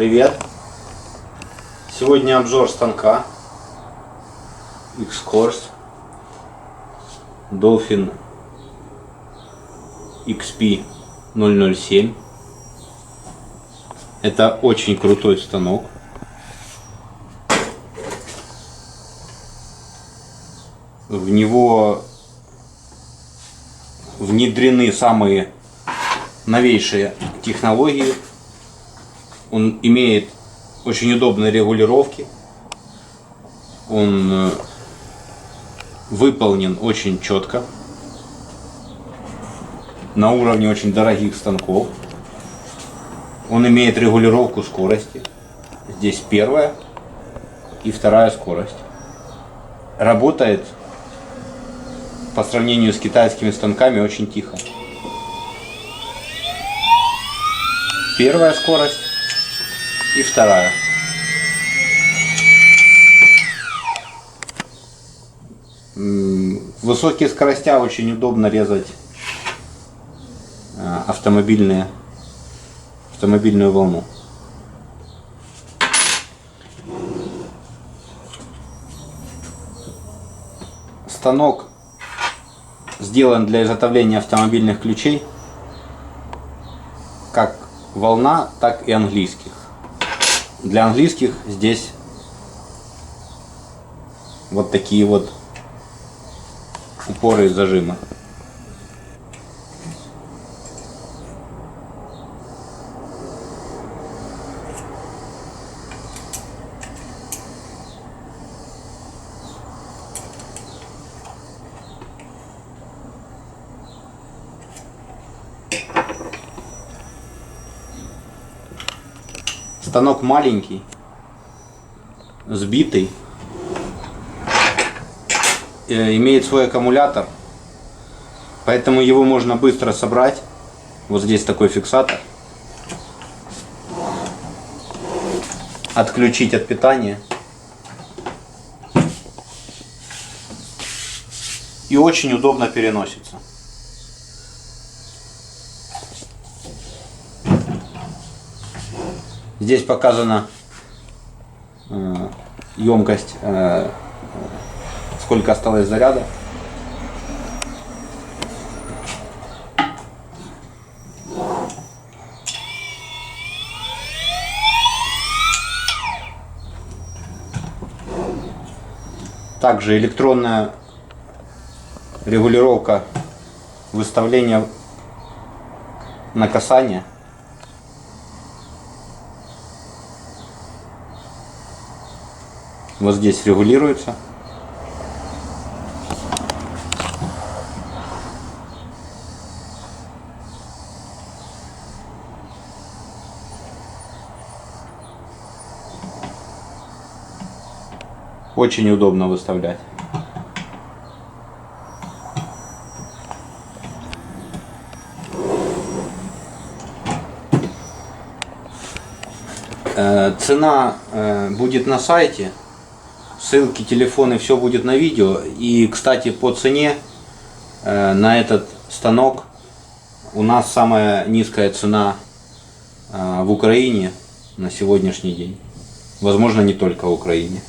Привет! Сегодня обзор станка X-Course Dolphin XP007. Это очень крутой станок. В него внедрены самые новейшие технологии. Он имеет очень удобные регулировки. Он выполнен очень четко. На уровне очень дорогих станков. Он имеет регулировку скорости. Здесь первая и вторая скорость. Работает по сравнению с китайскими станками очень тихо. Первая скорость и вторая. В высокие скоростя очень удобно резать автомобильную волну. Станок сделан для изготовления автомобильных ключей, как волна, так и английских. Для английских здесь вот такие вот упоры и зажимы. Станок маленький, сбитый, имеет свой аккумулятор, поэтому его можно быстро собрать. Вот здесь такой фиксатор. Отключить от питания. И очень удобно переносится. Здесь показана емкость, сколько осталось заряда. Также электронная регулировка выставления на касание. Вот здесь регулируется. Очень удобно выставлять. Цена будет на сайте. Ссылки, телефоны, все будет на видео. И, кстати, по цене на этот станок у нас самая низкая цена в Украине на сегодняшний день. Возможно, не только в Украине.